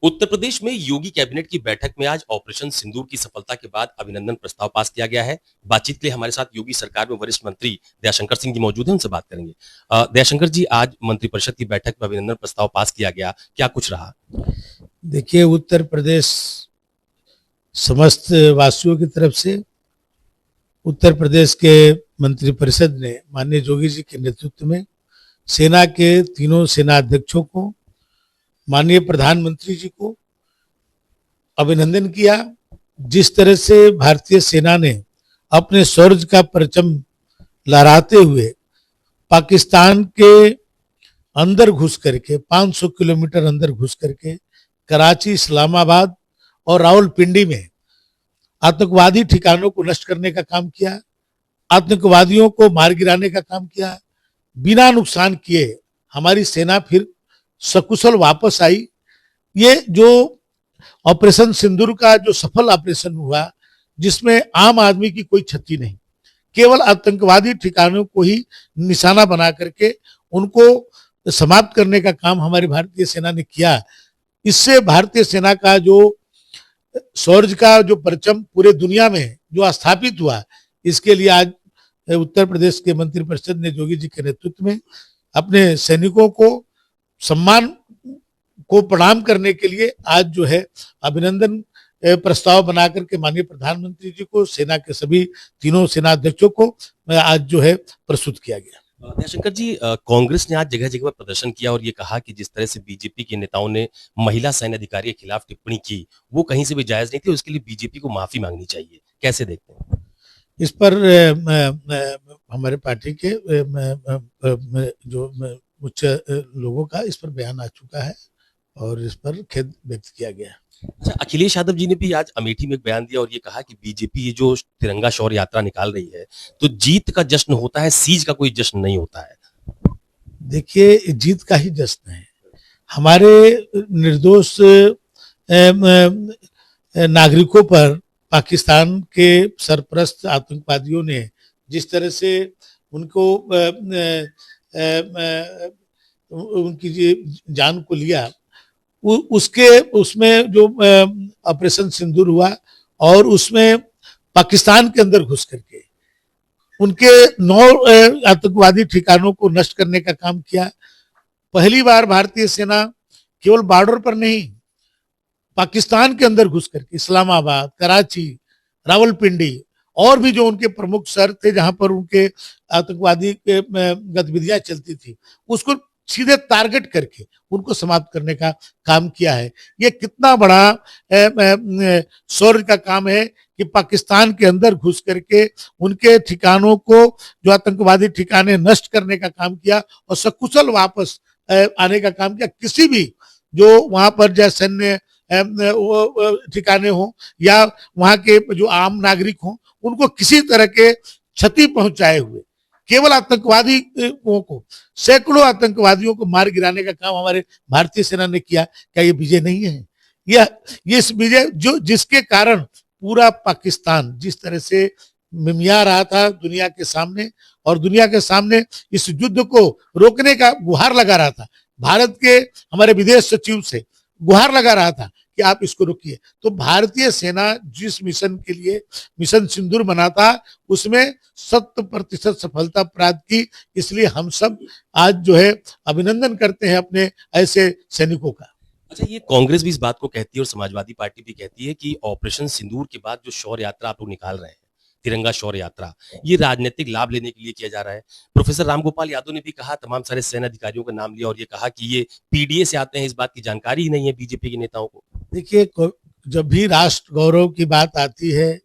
उत्तर प्रदेश में योगी कैबिनेट की बैठक में आज ऑपरेशन सिंदूर की सफलता के बाद अभिनंदन प्रस्ताव पास किया गया है। बातचीत के लिए हमारे साथ योगी सरकार में वरिष्ठ मंत्री दयाशंकर सिंह जी मौजूद हैं, उनसे बात करेंगे। दयाशंकर जी, आज मंत्रिपरिषद की बैठक में अभिनंदन प्रस्ताव पास किया गया, क्या कुछ रहा? देखिए, उत्तर प्रदेश समस्त वासियों की तरफ से उत्तर प्रदेश के मंत्रिपरिषद ने माननीय योगी जी के नेतृत्व में सेना के तीनों सेना अध्यक्षों को, माननीय प्रधानमंत्री जी को अभिनंदन किया। जिस तरह से भारतीय सेना ने अपने शौर्य का परचम लहराते हुए पाकिस्तान के अंदर घुस करके 500 किलोमीटर अंदर घुस करके कराची, इस्लामाबाद और रावलपिंडी में आतंकवादी ठिकानों को नष्ट करने का काम किया, आतंकवादियों को मार गिराने का काम किया, बिना नुकसान किए हमारी सेना फिर सकुशल वापस आई। ये जो ऑपरेशन सिंदूर का जो सफल ऑपरेशन हुआ, जिसमें आम आदमी की कोई क्षति नहीं, केवल आतंकवादी ठिकानों को ही निशाना बना करके उनको समाप्त करने का काम हमारी भारतीय सेना ने किया। इससे भारतीय सेना का जो शौर्य का जो परचम पूरे दुनिया में जो स्थापित हुआ, इसके लिए आज उत्तर प्रदेश के मंत्रिपरिषद ने योगी जी के नेतृत्व में अपने सैनिकों को सम्मान को प्रणाम करने के लिए आज जो है अभिनंदन प्रस्ताव बनाकर के माननीय प्रधानमंत्री जी को, सेना के सभी तीनों सेना अध्यक्षों को आज जो है प्रस्तुत किया गया। दयाशंकर जी, कांग्रेस ने आज जगह जगह पर प्रदर्शन किया और ये कहा कि जिस तरह से बीजेपी के नेताओं ने महिला सैन्य अधिकारी के खिलाफ टिप्पणी की, वो कहीं से भी जायज नहीं थी, उसके लिए बीजेपी को माफी मांगनी चाहिए। कैसे देखते हैं? इस पर हमारे पार्टी के जो उच्च लोगों का इस पर बयान आ चुका है और इस पर खेद व्यक्त किया गया। अच्छा, अखिलेश यादव जी ने भी आज अमेठी में एक बयान दिया और ये कहा कि बीजेपी ये जो तिरंगा शौर्य यात्रा निकाल रही है, तो जीत का जश्न होता है, सीज का कोई जश्न नहीं होता है। देखिए, जीत का ही जश्न है। हमारे निर्दोष नागरिकों पर पाकिस्तान के सरपरस्त आतंकवादियों ने जिस तरह से उनको उनकी जान को लिया, उसके उसमें जो ऑपरेशन सिंदूर हुआ और उसमें पाकिस्तान के अंदर घुस करके उनके 9 आतंकवादी ठिकानों को नष्ट करने का काम किया। पहली बार भारतीय सेना केवल बॉर्डर पर नहीं, पाकिस्तान के अंदर घुस करके इस्लामाबाद, कराची, रावलपिंडी और भी जो उनके प्रमुख शहर थे जहां पर उनके आतंकवादी गतिविधियां चलती थी, उसको सीधे टारगेट करके उनको समाप्त करने का काम किया है। ये कितना बड़ा शौर्य का काम है कि पाकिस्तान के अंदर घुस करके उनके ठिकानों को, जो आतंकवादी ठिकाने नष्ट करने का काम किया और सकुशल वापस आने का काम किया। किसी भी जो वहां पर जो सैन्य ठिकाने हो या वहां के जो आम नागरिक हो, उनको किसी तरह के क्षति पहुंचाए हुए केवल आतंकवादी को, सैकड़ों आतंकवादियों को मार गिराने का काम हमारे भारतीय सेना ने किया। क्या ये विजय नहीं है? ये इस विजय जो जिसके कारण पूरा पाकिस्तान जिस तरह से मिमिया रहा था दुनिया के सामने, और दुनिया के सामने इस युद्ध को रोकने का गुहार लगा रहा था, भारत के हमारे विदेश सचिव से गुहार लगा रहा था कि आप इसको रोकिए। तो भारतीय सेना जिस मिशन के लिए मिशन सिंदूर बना था, उसमें 100% सफलता प्राप्त की। इसलिए हम सब आज जो है अभिनंदन करते हैं अपने ऐसे सैनिकों का। अच्छा, ये कांग्रेस भी इस बात को कहती है और समाजवादी पार्टी भी कहती है कि ऑपरेशन सिंदूर के बाद जो शौर्य यात्रा आप लोग निकाल रहे हैं, तिरंगा शौर्य यात्रा, ये राजनीतिक लाभ लेने के लिए किया जा रहा है। प्रोफेसर रामगोपाल यादव ने भी कहा, तमाम सारे सेना अधिकारियों का नाम लिया और ये कहा कि ये पीडीए से आते हैं, इस बात की जानकारी ही नहीं है बीजेपी के नेताओं को। देखिए, जब भी राष्ट्र गौरव की बात आती है,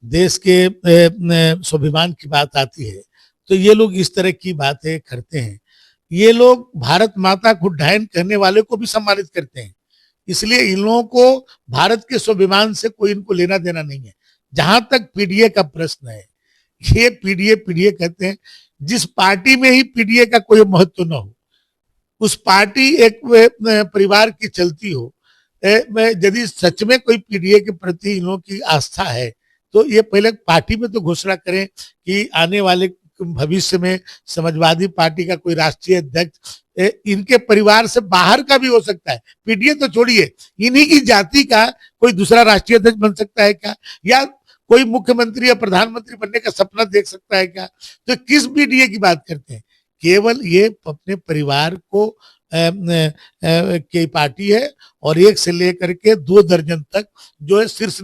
देश के स्वाभिमान की बात आती है, तो ये लोग इस तरह की बातें करते हैं। ये लोग भारत माता को डायन कहने वाले को भी सम्मानित करते हैं। इसलिए इन लोगों को भारत के स्वाभिमान से कोई इनको लेना देना नहीं है। जहां तक पीडीए का प्रश्न है, ये पीडीए कहते हैं, जिस पार्टी में ही पीडीए का कोई महत्व न हो, उस पार्टी एक परिवार की चलती हो, यदि सच में कोई पीडीए के प्रति इन लोगों की आस्था है, तो ये पहले पार्टी में तो घोषणा करें कि आने वाले भविष्य में समाजवादी पार्टी का कोई राष्ट्रीय अध्यक्ष इनके परिवार से बाहर का भी हो सकता है। पीडीए तो छोड़िए, इन्हीं की जाति का कोई दूसरा राष्ट्रीय अध्यक्ष बन सकता है क्या, या कोई मुख्यमंत्री या प्रधानमंत्री बनने का सपना देख सकता है क्या? तो किस पीडीए की बात करते हैं? केवल ये अपने परिवार को की पार्टी है, और 1 से लेकर के 2 दर्जन तक जो है शीर्ष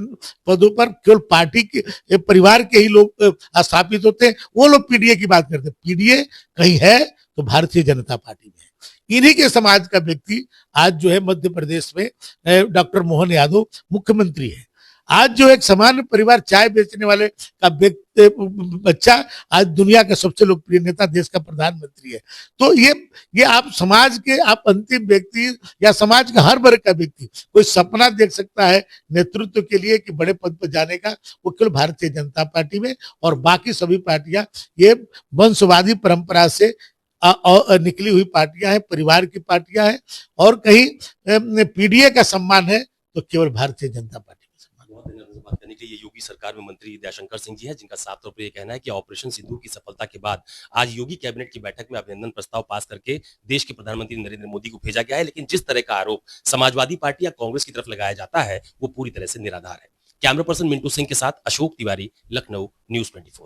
पदों पर केवल पार्टी के परिवार के ही लोग स्थापित होते हैं, वो लोग पीडीए की बात करते हैं। पीडीए कहीं है तो भारतीय जनता पार्टी में है। इन्हीं के समाज का व्यक्ति आज जो है मध्य प्रदेश में डॉक्टर मोहन यादव मुख्यमंत्री है। आज जो एक सामान्य परिवार, चाय बेचने वाले का बच्चा आज दुनिया का सबसे लोकप्रिय नेता, देश का प्रधानमंत्री है। तो ये आप समाज के आप अंतिम व्यक्ति या समाज का हर वर्ग का व्यक्ति कोई सपना देख सकता है नेतृत्व के लिए कि बड़े पद पर जाने का, वो केवल भारतीय जनता पार्टी में, और बाकी सभी पार्टियां ये वंशवादी परंपरा से निकली हुई पार्टियां हैं, परिवार की पार्टियां हैं, और कहीं पीडीए का सम्मान है तो केवल भारतीय जनता पार्टी। बहुत धन्यवाद से बात करने के लिए। ये योगी सरकार में मंत्री दयाशंकर सिंह जी हैं, जिनका साफ तौर पर ये कहना है कि ऑपरेशन सिंदूर की सफलता के बाद आज योगी कैबिनेट की बैठक में अभिनंदन प्रस्ताव पास करके देश के प्रधानमंत्री नरेंद्र मोदी को भेजा गया है। लेकिन जिस तरह का आरोप समाजवादी पार्टी या कांग्रेस की तरफ लगाया जाता है वो पूरी तरह से निराधार है। कैमरा पर्सन मिंटू सिंह के साथ अशोक तिवारी, लखनऊ, न्यूज़ 24।